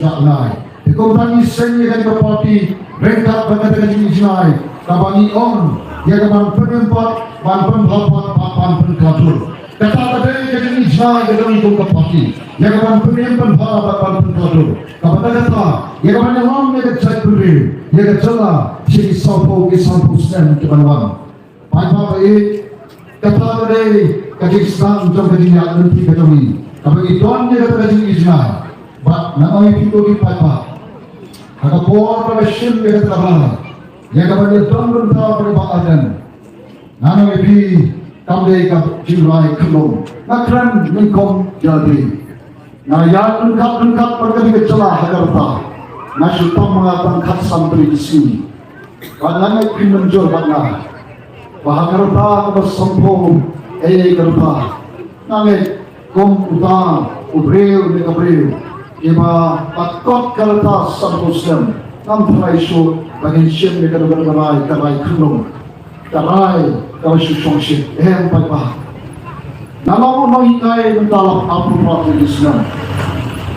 Nai, kung tangi seni kan parti mereka berkata jinai, kabani on, ia kaman penyempat, ban pendapat, ban pengatur. Kata tadi jadi jinai jadi itu parti, ia kaman penyempat, ban pengatur. Kata kata, ia kaman yang orang yang cakap beri, ia kata si sampo sen kebanan. Pada ini kata tadi kaji sang jom kaji yang nanti kejami, kabani tuan dia kata jadi jinai. But now if you go to Papa, I got born by a ship with a Tabana. Yakabani Duncan Tower of Aden. Nano if he come day up July Colom. Nakran Minkom Jadi. Now Yakun Cut Pagani Chala Hagarta. National Tomatan Cut Santri Sea. But Nana Kiman Jorbana. Bahagarta was Sampo, A. Garta. Name Kom Udan, Ubril, Nicabril. Iba patkot kalata sa Muslim ang traisyo bagay siyem ni kadagaray karay kulong karay karay susyongship ang pagpa nalaw no hikay ng talap apo apo Islam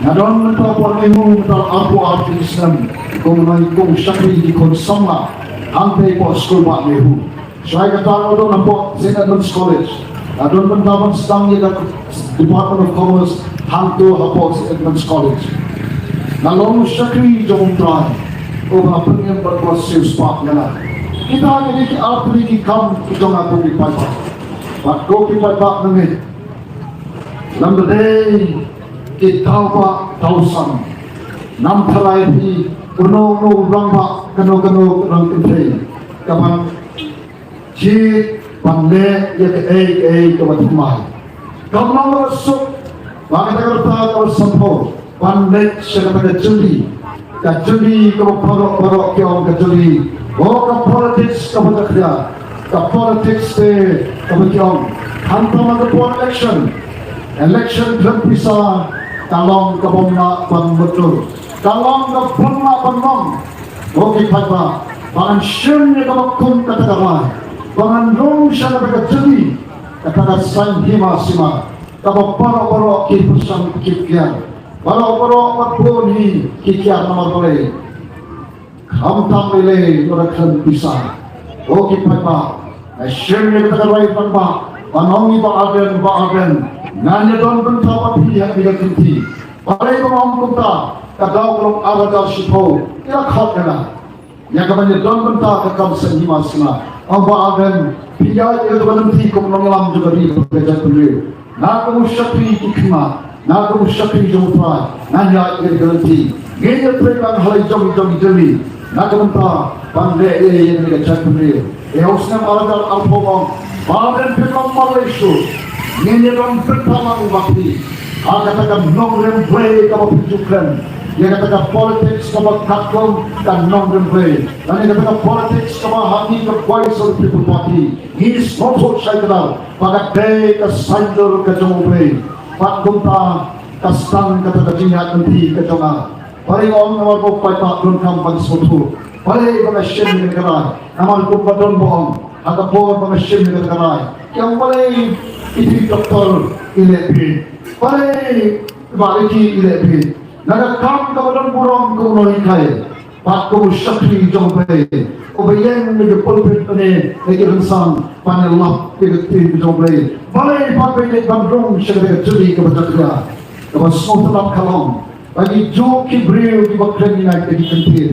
nadon ng tapon ay mo talap apo Islam kung sakri di konsama ang tayo po school ba mehu so ay katalo doon na po St. Edmunds College nadon ng tapon sa Department of Commerce Hanto Hapos Edmunds College. Nalong sakri jom try. O mga pangyan berkuas sales park nila. Kita ini ki artri ki kam kijong ato ki paipa. But go ki paipa nangit. Number day ki taupa tausan. Nam thalai hi uno rangba kano rang kentay. Kaman ji pande yak kaman tumay. Kamang rasuk Bagi kita kalau sempoh, pandai sekarang kejeli kalau parok kiong kejeli, ke politics kamu kerja, ke politics kamu kiong, hantam ke election belum bisa, kalau kamu nak betul, kalau kamu nak benar, okey apa, bangan seni kamu kun kata kamu, bangan rong siapa kejeli, kata sang hima sima. Kalau para kipusan kikian, para matboni kikian nama boleh, hamtam lele orang bisa. Okey papa, asyik kita kerai papa, panongi baaden, nanya don bentapa pihak dia kinti. Paling orang kita, kadang orang awal sipo, ia khatnya. Yang kemudian don bentapa kekam senjima sena, baaden pihak itu berhenti kemenangan juga di berjalan beliau. Naku syakri hikmah, naku syakri jumpa, nanya garanti. Gaya terang halai jom jeli. Naku mentah pandai yang mereka cakap. Usna malagal alpomong, badan pemam Malaysia. Gaya orang pertama waktu. Katakan non play kamu tunjukkan. Dia katakan politics kamu kakum dan non play. Dan dia katakan politics kamu hati kekuasaan people party. Ini sponsor saya kenal. Pakai kesanjur ke jomble, pak gunta kastan kata kajian nanti ke jomah. Paling orang nomor bukai pak dun kampung sesuatu. Paling pengasih negara, nama bukai dun bohong. Ada pun pengasih negara. Yang paling itu doktor ilepi. Paling baliki ilepi. Naga kam kawalan burung kumulai kai. Pak kau syakri jomble. Obayan dengan pulpit ini, dengan sang panelap dengan jomble. Balai pakai dengan bandung sebagai jeli kebetulan. Kepada semua telap kalong. Bagi jo kibril di bakran ini kita dikentir.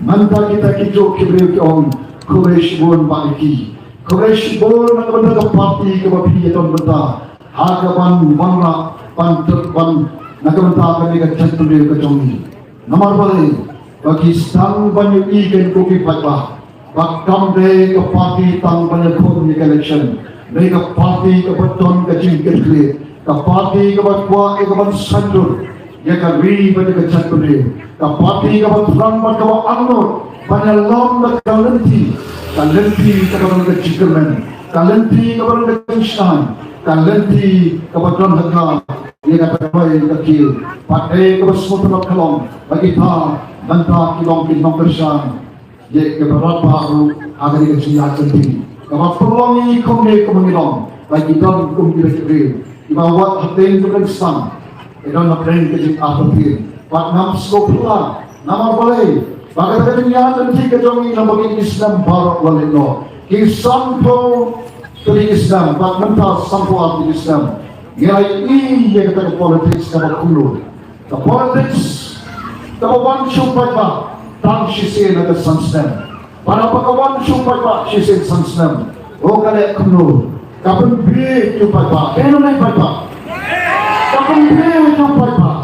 Manta kita kijo kibril ke on. Kuresh bon baliki. Kuresh bon nak benda parti kebapi itu benda. Hagaban bangla pantur ban nak benda mereka centulir ke jomi. Nomor balai bagi sang banyak ikan kopi patah. Bakam day ke parti tang banyak khun election, day ke parti ke beton ke jingkir klik, ke parti ke batwa ke ban sandur, ya ke ri banyak ke cantur dia, ke parti ke batran banyak ke anur, banyak lom ke kalenti ke ban ke cikerman, kalenti ke ban ke kinshan, kalenti ke batran haka, ya ke terbaik ke kil, pakai ke semua kalong, bagi ta, bantah kilong kersan. Jadi keberat baru agar kita sihat sendiri. Kalau perlongi komne kemengilong, bagi kita kumpulan kiri. Ibarat hati itu kan sang, itu nak kering kecil apa pun. Pak nam skopulan, nama balai. Bagaimana yang nanti kejongi nama Islam barat walino. Kisampo dari Islam, Pak mental sampo al Islam. Yang ini yang kata politik sekarang kuno. The politics, the one shumpai Pak, tang sisi ada sansem. Para pakawan shumpai Pak sisi sansem. Oh kali kuno. Kapan beri shumpai Pak? Kena naik Pak. Kapan beri shumpai Pak?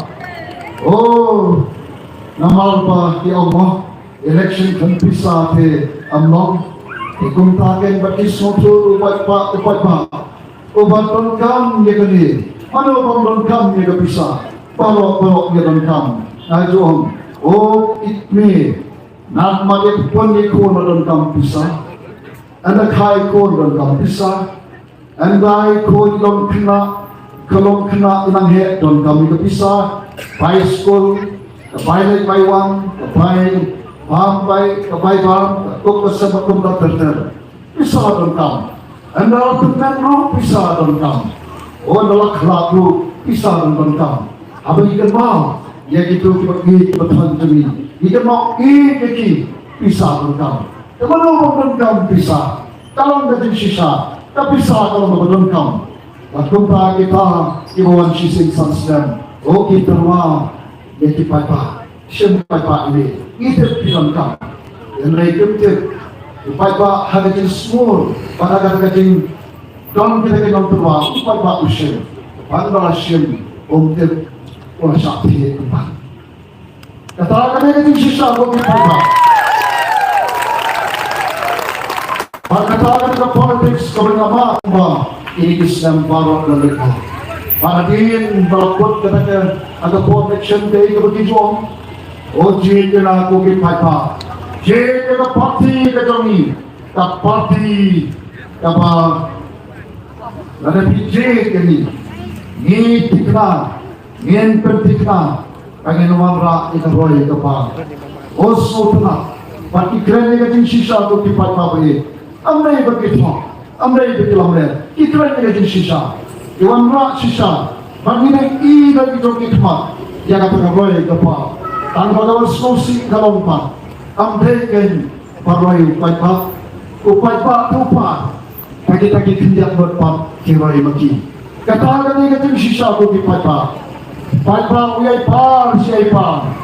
Oh, namal pa di Allah election kan bisa te amlong ikum taken bakis motor upat pa ubat pengkam ye kani ano pengkam ye bisa palo ye pengkam ajo oh itme nak maget pon ye ko pengkam bisa anak hai ko pengkam bisa andai ko don kena kalong kena inang he don kami bisa by school, by like by one, by farm by farm, cook the summer come the filter. Pisa don't come. And the other man no pisa don't come. Oh the luck laku pisa don't come. Apa you can mau? Ya gitu kita betul to me. You can mau iki pisa don't come. The mana don't come pisa. Kalau nggak sisa, tapi pisa kalau don't come. Waktu kita ibuan sisi sansam. Oh kita rumah yang dipapa, siapa papa ini? Itu dilengkap. Yang lain itu papa ada yang small, pada kata-kata dalam kita dalam rumah, papa usia, pada usia untuk orang sakit tempat. Kata-kata itu sisa bagi papa. Kata-kata politik kebenaran ini Islam barat dan lekat. Panatin balakot kata ada protection day ke begitu oh jid na ko ki paipa jid ka party ka jomi ka party ka ba ada jid ni ni tikna nien pertikna pangenuan ra ita roy ka pa oh sotna party krene ka din sisa ko ki paipa be amne begitu lamre ki krene ka din sisa Iwan rak sisa, bagi nak dan kita khidmat, yang kata roy kapa, tanpa kawan skosi kalompa, amdekan paroi paipa, upaipa tupa, bagi kinjak berpat kiroi maki. Kata ni kata sisa bagi paipa uyai par siai par,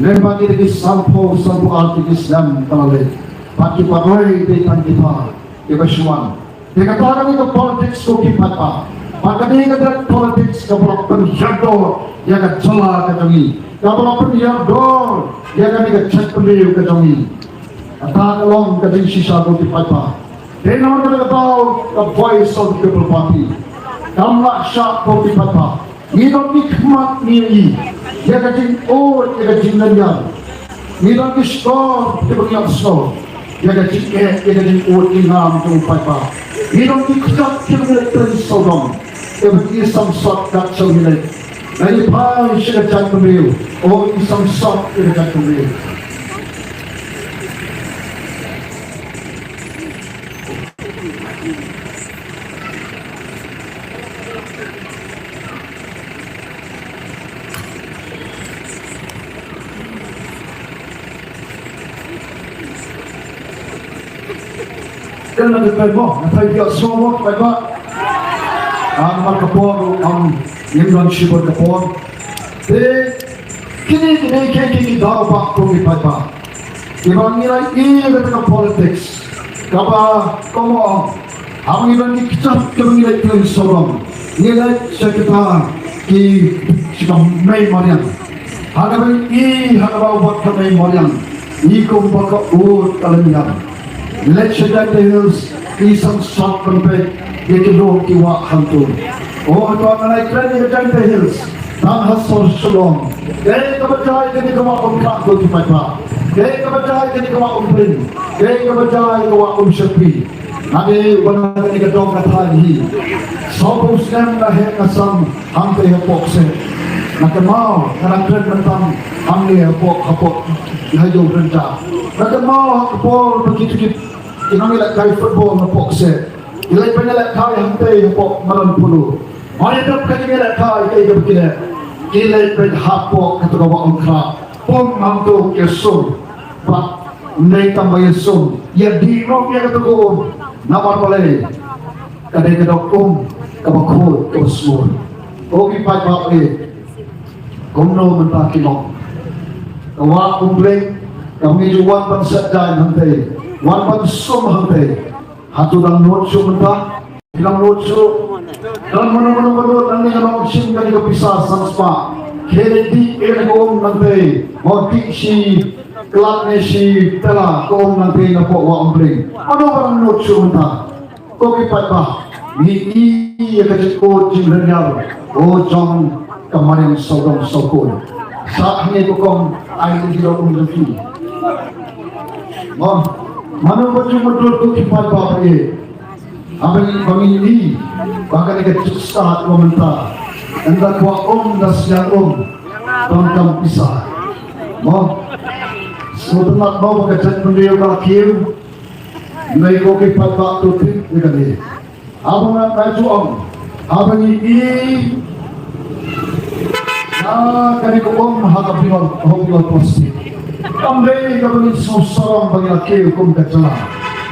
lembagi lagi sampo arti Islam kalale, bagi paroi depan kita, kebasuan. Kata ni kata politics ko paipa. Maka dia kata politik kapal penjador yang kacala kejongi, kapal penjador yang kami kecek beliau kejongi. Kata kalong kejongi sisa bukti paipa. Dia nama kata the voice of the people party. Kamla syak bukti paipa. Nidon nikmat niri. Dia kecing dia kecing nanyar. Nidon kistor dia bagi skor. Dia kecing ingam tu paipa. Nidon nikmat dia bagi sodom. Seperti samsat kat semilik. Dari pang siya kat kumil. O samsat siya kat kumil. Kaya nagkakay mo. Natay semua baik-baik. Ang kapor ang yung sibol kapor kini daw pa kung ipapa ibang nilai ini ng politics kapa komo ang ibang ikitap kung nilai ng sorong nilai sekretar ki sika may marian hanabai ubat ka may marian ikong baka uot kalamihan let's say that hills isang shot konpek Yekidong kiwa hantu. Oh, ito ang naik training ke Janta Hills. Nang hasol sulong. Kaya kabajay kini kawa kakot di paipa. Kaya kabajay kini kawa prin. Kaya kabajay kawa syapi. Nadi wala kini kadong katali. Sopo snem na he kasam hangte hapok se. Nakamao karang tren mentang hamli hapok hayo renta. Nakamao hapok begitu inangilak kay football hapok se. Ilai penelak kau yang teh pok malam puluh. Mari dap kaki melak kau itu begini. kilay pen hapo katugawa ang krap pom mamto kesum pak nay tambayan sum ya di ro ya katugo namar pala kadai kadok kabakho tosmur ogi pa pa kumno mentakilong kawa kumble kami juwan pansadyan hantay wan pansum hantay hatulang notso menta ilang notso dan mano ang nga sim kani kapisa sa spa kedi ergom hantay moti si klakne si tela kom hantay na po wa umble ano parang notso menta ogi pa pa ni yakajit ko jingrenyal o jong kamarin sodong sokol sa hangin ko kong ay hindi daw umilaki mana baju betul tu kipat bapak abang ini bahkan dekat saat komentar anda kuat das yang tentang pisah sebentar mau berkata beliau kafir naik kipat bapak tu ini abang nak baju abang ini kani ko hakapinon hokyo posti kamre kabani sosorong bagi laki hukum kacala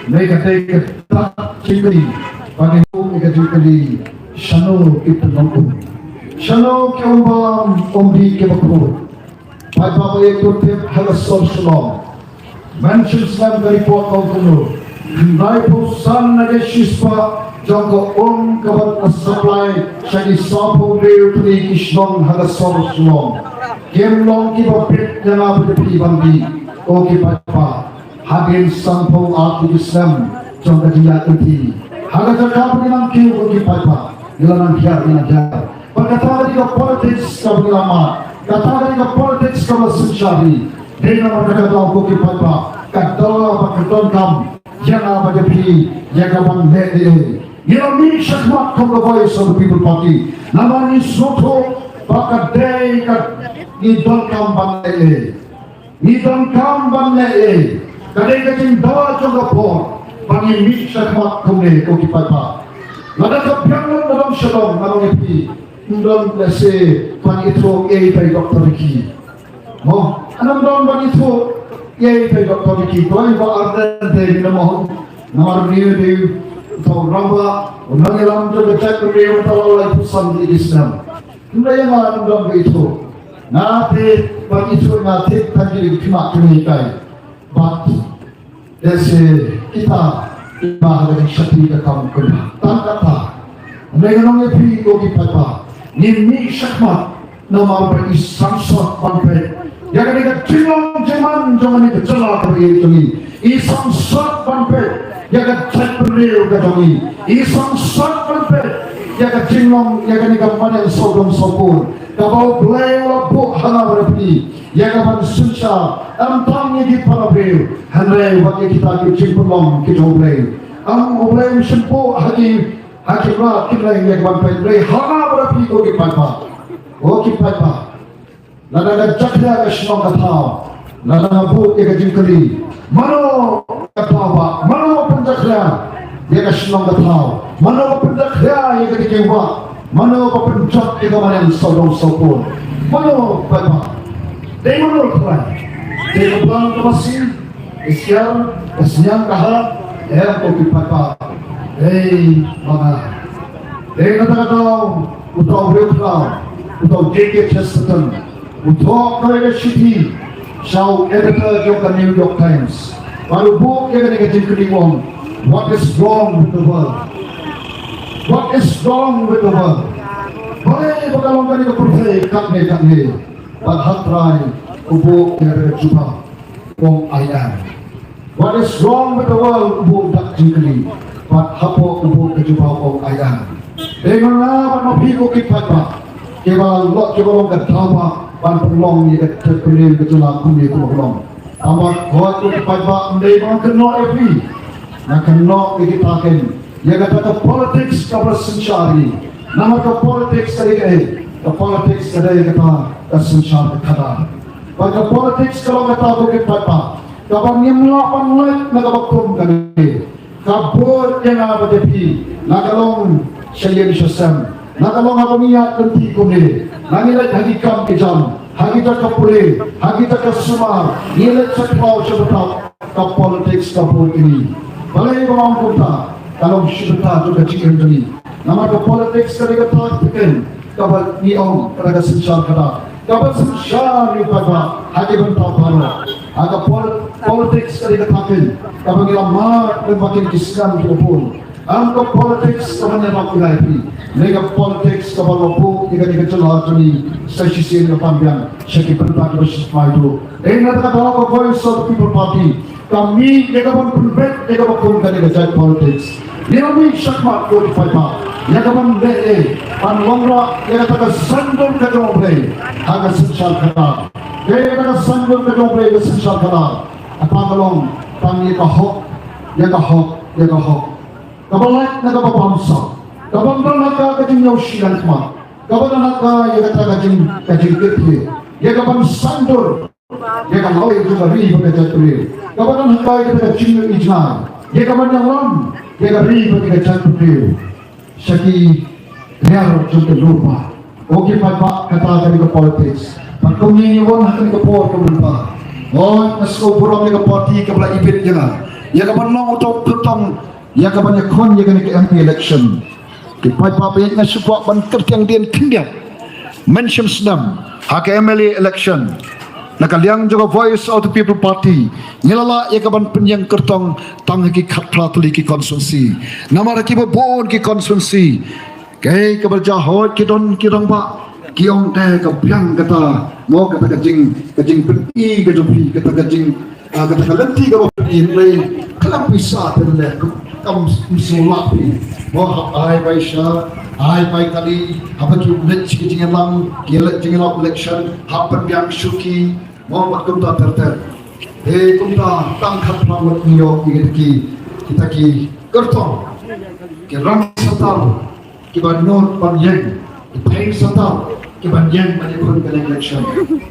nei kate ka chingri bagi hukum ikajukali shano kitnong shano kyumbam ombi ke bakro pai baba ye turte halasol shalom mention slam dari pot kono nai posan nage shispa jangko kabat supply shani sapo leu tri kishnon halasol shalom Kemlong ki bapit jana budi bandi o ki papa hagin sampong at Islam jong kadiya uti haga jaka pinang ki o ki papa ilanang hiar pagkatawag di ka politics ka bilama katawag di ka politics ka masunsyari di na magkakataw ko ki papa katawa pagkaton kam jana badi yagabang nede Yami shakmat from the voice of the people party namani soto pagkaday Nidon kamban kadai kacing dawa juga por bagi mik sakmat kumne ko kipapa lada kapyangan dalam shalom nalang epi ndon lese pan itro pai doktor ki mo anam don ban itro pai doktor ki koi ba ardan de namo namar niu de to ramba unangelam jo becak riyo tawala pusan di Islam ndaya ma ndon itu Nate bagi itu nate tadi cuma kenikai, but desi kita bahasa Indonesia kita kamu kena tangkata. Mereka namanya pi kogi papa, ni syakmat nama beri samsat banpe. Yang kita cilong zaman ini kecelak beri ini, samsat banpe. Yang kita beri ini, samsat banpe. Yang kita cilong yang kita mana sodom sopur. Kabau belai lapuk hana berpi, yang kapan susah, tangnya di parabril, henry bagi kita kecimpulong kita belai, belai sempo haki lah kita yang kapan belai hana berpi oki papa, nada cakra kesenong katau, nada mabuk yang kecimpuli, mano katawa, mano penjakra yang kesenong katau, mano penjakra yang kecewa. Mano papencak ikaw man ang sodong sopon. Mano papa. Day mano try. Day mabang kamasin. Isyang kaharap. Ko papa. Day mga. Day natakataw. Utaw Wilkraw. Utaw J.K. Chesterton. Utaw Korea City. Siyaw editor yung New York Times. Malubog yung negative kaniwang. What is wrong with the world? What is wrong with the world? Boleh berkalong kali ke percaya kakne, berhatrai ubu yang berjumpa wong ayam. What is wrong with the world? Ubu tak jikli, berhapo ubu berjumpa wong ayam. Dengan apa nafiku kipat pak? Kebal lot kebalong ketawa, ban pelong ni terpilih kecuali kumi pelong. Amat kuat kipat pak, mendai makan epi, makan ikitaken. Yang kata politics kabar sencari, nama ke politics tadi kata sencari kata. Pada politics kalau kata tu kita kabar ni melapan lek nak bakum kali. Kabur yang apa jadi, nak kalong syariah Islam, nakalong ako niya nanti ko ni nangilat hagikam kijam hagita kapule hagita kasuma nilat sa klaw sa betap ka politics ka ini balay ko mga punta kalau syurta juga cikin duni nama ka politics ka liga taktikin kabal niong karaga sensyal kada kabal sensyal ni pagwa hagi bentau pano aga politics ka liga takin kabal ngilamar dan makin kiskan pun ang ka politics ka man na kulay liga politics ka balopo liga celah duni sa sisi ni pambian syaki berdak bersih itu nata ka ko voice of the people party kami liga pun berbet liga pun ka liga politics Niami syakmat ko di paypa Yagaman le'e Panwangra Yagataka sandol ka jombre Haga sensyal kata Yagataka sandol ka jombre Yaga sensyal kata Apangalong Tangi kahok Yaga hok Kabalak na kababamsa Kabambang naka kajing yaw siyan kma Kabalan naka Yagataka kajing kitli Yagaman sandol Yaga lawi juga ri Pagkajaturi Kabalan naka Yagataka kajing ijna Yagaman yang lam Dia beri bagi jantung dia. Syaki real jantung lupa. Okey pak kata kami ke politics. Pak kau ni orang akan ke port lupa. Oh, nasko burung ke parti ke belah ibit jangan. Ya ke menang untuk ketong. Ya ke banyak kon ya ke MP election. Di pak banyak nasuak ban kertiang dia tindak. Mention senam. Hak MLA election. Nakaliang juga voice of the people party nilala ya kaban penyang kertong tang ki khatratli ki konstitusi nama ki bon ki konstitusi ke keberjahot ki don ki rong ba ki ong te ka byang kata mo kata kajing peti ka jopi kata kajing kata kalenti ka peti rei kalam bisa tele kam musulah pi mo ai baisha ai pai kali apa ki ulet ki jingalang ki ulet jingalang election hapan byang syuki Muhammad kumta terter kumta tangkat rawat niyo kita ki kertong ki ram satar ki banur panjang ki pain satar ki banjang manipun ke election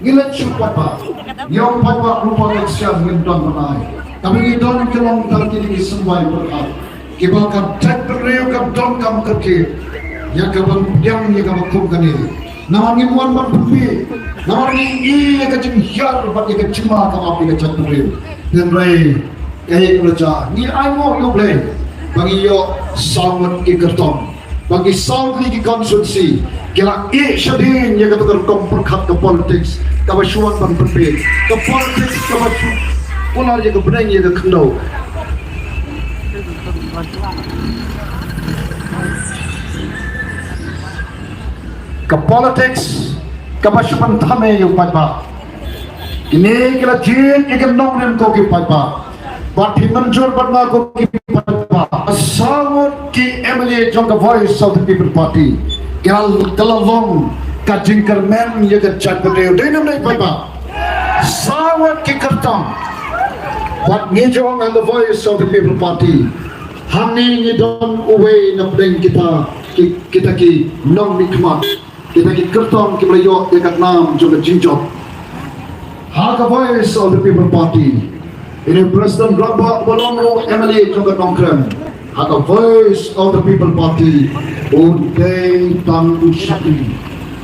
gilat syupapa yung papa rupa election ngindon manay kami ngindon kelong tarki ni semua berhak ki bakal terrew kam don kam kerki ya kaban yang ni kam kum kani namang imuan man pupi namang i ka jing hyar bat ka chima ka api ka chatri den rai kaya kerja ni ai mo yo ble bagi yo sawat ki kertong bagi sawat ki konstitusi kira i shadin ya ka kom perkhat ka politics ka basuan ban pupi ka politics ka basu punar je ka benang ye ka khandau ke politics ke basuhan thame yung pagba ini kila jin ikan nongren ko ki pagba bati manjur badma ko ki pagba sawat ki MLA jong voice of the people party kila kalavong ka jingkar men ye ka chakre denam nei pagba sawat ki kartam but ngejong and the voice of the people party hani ni don uwe na pleng kita ki nong nikmat kita ki kertong ki belayo dekat nam juga jinjok hak voice of the people party ini President Rabak Bolongo MLA juga nongkrem hak voice of the people party untai tang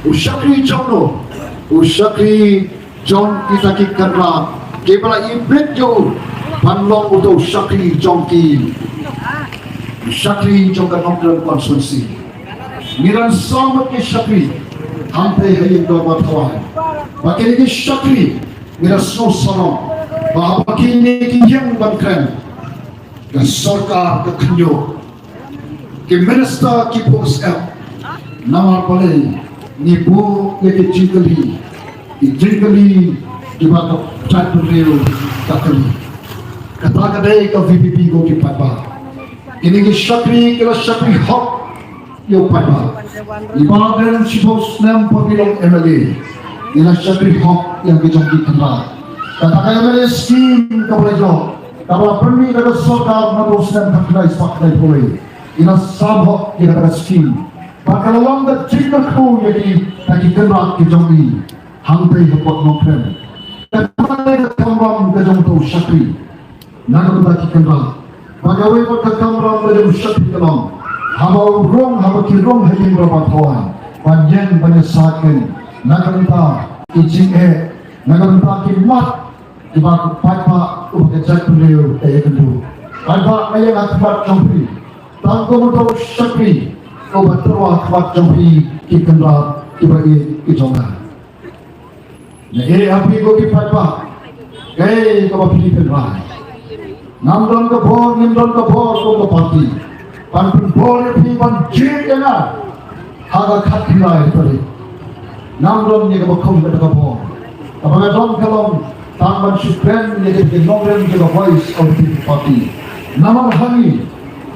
usyakri jono usyakri jong kita ki kerra ki bela ibrit jo panlong untuk usyakri jongki usyakri juga nongkrem konstitusi Miran sawat ke syakri Hampai hayin doa berkawan Bagi ini syakri Miran snow salon Bagi ini yang bangkren Dan sarkar ke kenyo Ke minister ki post F Nama palai Nipu ke jingkali Jingkali Di baka cat beriu Kakali Kata kadai ke VPP ko ki papa Ini ke syakri Kila syakri hak Yo pada ibadan sibos nam pemilih MLA ina syakri hak yang dijangki kenal katakan MLA skim kabelajo kalau permi dari sokar nabos nam terkait pakai boleh ina sabok yang ada skim bakal long the chicken ku jadi taki kenal dijangki hantai hapot nokren katakan kamram dijangki syakri naga taki kenal pegawai pada kamram dari syakri kenal Habau rong habaki rong hakim berpatuan panjang penyesakan nagaranta ijing nagaranta kimat ibak paipa ubekajat beliau kedua paipa ayat akibat jampi tanggung untuk syakri obat terwah akibat jampi kikendra ibagi ijongan api ko paipa kay kapapi kendra namdon ka bor ko parti pan bor pi pan jit ena haga khatilai tari namdon ni ka bakhum ka bor abaga dom kalom tamban supreme ni ke nomrem ke voice of the party namang hani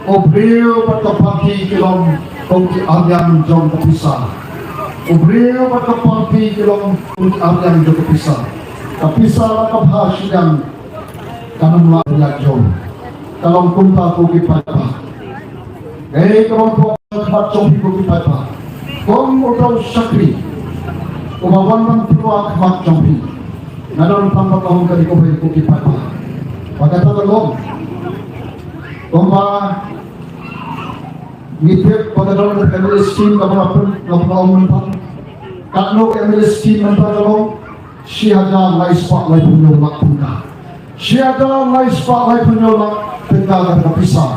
obreo pat party kilom kong agyam jom kapisa obreo pat party kilom kong agyam jom kapisa ka bhasidang kanamla jom kalong kunta ko ki paipa kalong ko khat jom ko ki paipa kong utau sakri umawan man tuwa khat jom nadon tambah kahong kali ko bai ko ki paipa pagkata kalong komba ngipet pagkatong family scheme kapapun kapapun kakno family scheme mentah kalong siaga lai spotlight punyo lakpunga siaga lai spotlight punyo lakpunga kata pisah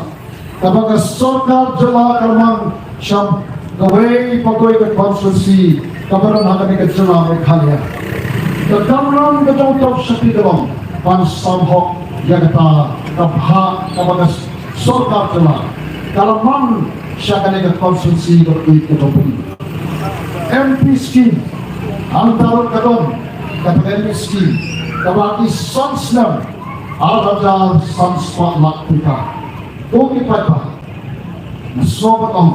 kapag sorkar jala kalmang siyam gawai pagoy ke konsulsi kabaran hakani ke jala may kanya kagamran katong top sakti kalong pansamhok yagata kabha kapag sorkar jala kalmang siya kani ke konsulsi katong MP scheme antarot kalong kapag MP kabaki sansnam al-Hajar Sanspot Lakpika Koki Paipa Nasobat Om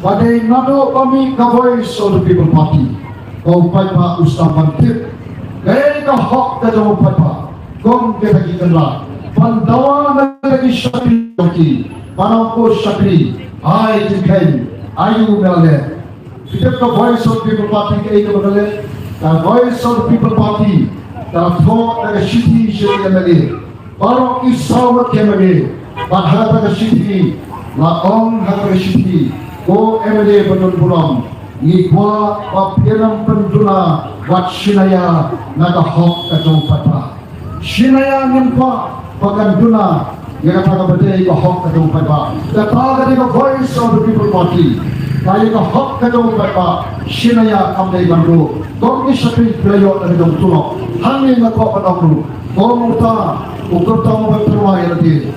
Padai nado kami ka voice of the people party Kau Paipa Ustaz Bantir Kaya ka hok ka jamu Paipa Kong kita kendra Pandawa na lagi syakri Panangko syakri Hai jengkai Ayu melale Kita ka voice of the people party Kaya ka melale Ka voice of the people party Ka thok na shiti shiti melale Barok isawat ke melale Bahasa ka shiti La ong haka ka shiti Ko emele betul pulang Ikwa papiram penduna Wat sinaya Naga hok kacau pata Sinaya nimpa Pakan duna Yang kata berdaya ika hok kacau pata Kata kata voice of the people party Kaya ika hok kacau pata Sinaya kamdai bandu Kong isakri pelayo dari dong tulok Hangin ngakok padangru Kong uta Ukur tamu berterwai lagi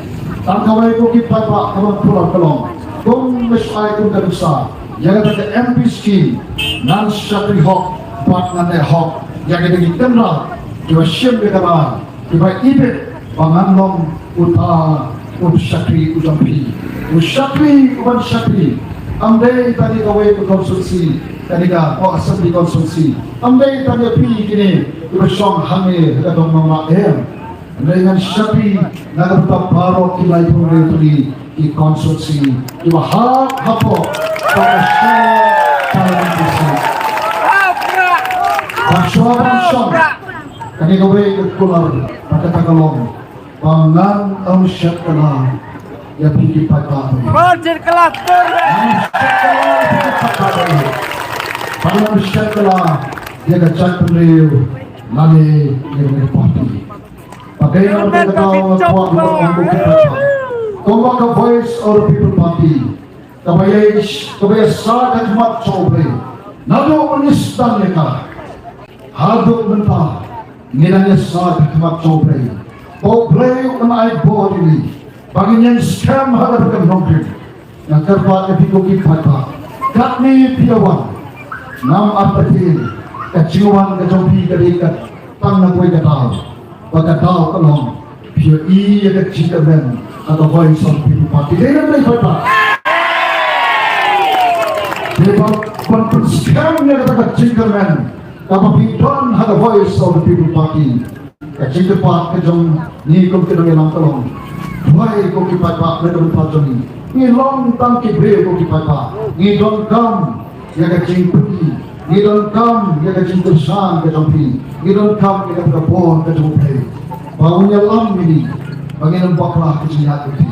Tangkawai kuki pata Kawan pulang kelong Kung mesai kung karusa, yang ada MP scheme, nan syakri hok, bat nane hok, yang ada di kendra, tiba syem dekara, tiba ibet, panganlong uta, syakri udampi, syakri uban syakri, amdai tadi kawai ke konsulsi, tadi ka ko asli konsulsi, amdai tadi pi kini, tiba syong hange, kadang mama dengan syakri, naga baro kilai pun di konsulsi di mahal hapo pada parlimentasi Paswa kani gawe kular pada tagalong pangan ang syakala ya pigi pagkain margin kelas pangan syakala ya gacak beliau lali yang parti pakai yang berkata kuat untuk kita Kau ka voice of the people party kabaya sa kajmat sobre nado manistan neka hadok menta nilanya sa kajmat sobre o play on I body bagian scam hadap kan nongkin yang terbuat epiko kipata katni piawan nam apatil kaciwan kajompi kadikat tang nagway katao pagkatao kalong pio iya kachikaben atau voice of people party. Dia nak berapa? Dia bantu sekarang dia kata cingkerman. Tapi pidon ada voice of the people party. Cingker part kejong ni kau kena ngelang tolong. Why kau kipat pak mereka berpajang ni? Ni long tangki beri kau kipat pak. Ni don kam dia kata cingkeri. Ni don kam dia kata cingkersan kejong pi. Ni don kam dia kata berpon kejong pi. Bangunnya lam ini. Bagian baklah kecilnya itu,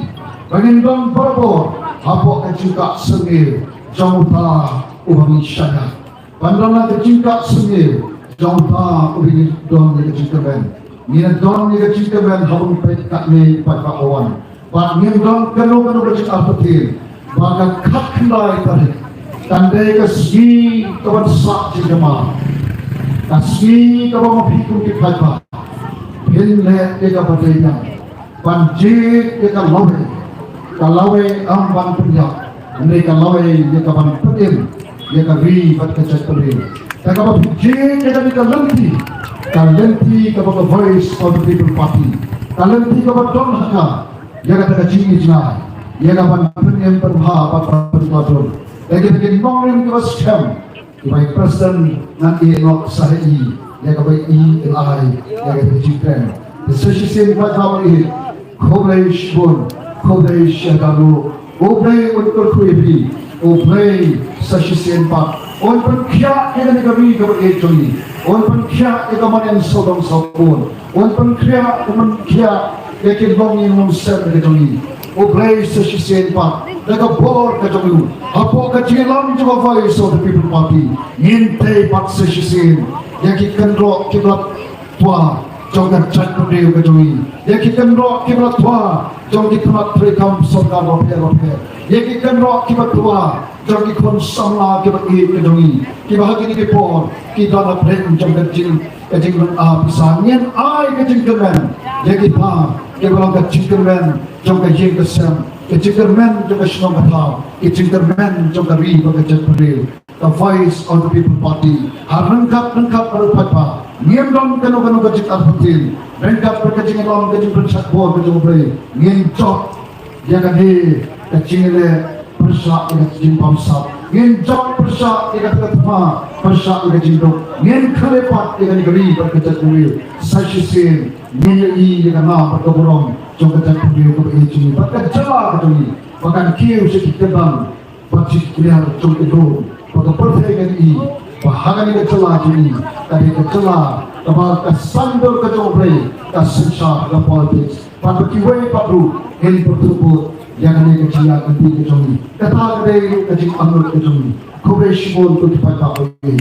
bagian dong berbor, Hapok kecingkak sengil jauh ta ubang syana. Pandanglah kecingkak sengil jauh ta ubang don ni kecingkaban. Mina don ni kecingkaban habang pekat ni pada kawan. Bak ni don kanu kecingkak petil. Bak kat kendai tadi. Tandai kesgi kawan sak jemaah. Kasih kawan mafikum kita. Hinle dia berjaya. Banjir dia lawe. Kalau ang bang penyak, mereka lawe dia kapan petir, dia kari pada kecil petir. Tapi kalau bijak dia jadi kalenti kalau voice of the people party, kalenti kalau don haka, dia kata kecil jenah, dia kapan penyem berhak pada pelaturan. Lagi nongeng kita scam, ibai person nanti nok sahi, dia kapan ilai, dia kata kecil. Sesuatu yang macam ini, koleksi pun. Kode syadalu, oblay untuk kuibi, oblay sasisen pak, on penkia kita negeri kita ejoni, on penkia kita mana yang sodong sopun, on penkia yakin bang yang mengser ejoni, oblay sasisen pak, dekat bor kejoni, apa kecilan juga voice of the people party, yente pak sasisen, yakin kendro kita tua. Jangan cakap dia kejui. Yang kita merok kita tua, jangan kita nak terekam sorga roper. Yang kita merok kita tua, jangan kita sama kita kejui. Kita hari ini pun kita nak beri jangan kecing pisang. Yang ay kecing kemen, yang kita orang kecing kemen, jangan yang kesem. Kecing kemen jangan senang kata. Kecing kemen jangan riba kecil berdil. The voice of the people party. Harengkap berapa? Niam dom kanu kecik arputin. Rengkap berkecing dom kecik bersakbor kecik beri. Niam cok jangan di kecing le persak kecing pamsap. Niam cok persak ketema persak kecing dom. Niam kelepat negeri berkecik beri. Sasisin niam jangan nama berkeborong jom kecik beri kecik. Bahkan celah kecik. Bahkan kiu sedikit bang. Bacik liar jom kedua. Pada pertandingan ini, bahagian ini celah ini, dari celah, kepada kesandar kecobre, kesensa, kepolitik, pada kiwai padu, yang bertubur, yang ini kecil, kecil, kecil, kata dari kecil, anur kecil, kubur syibun tu dipakai.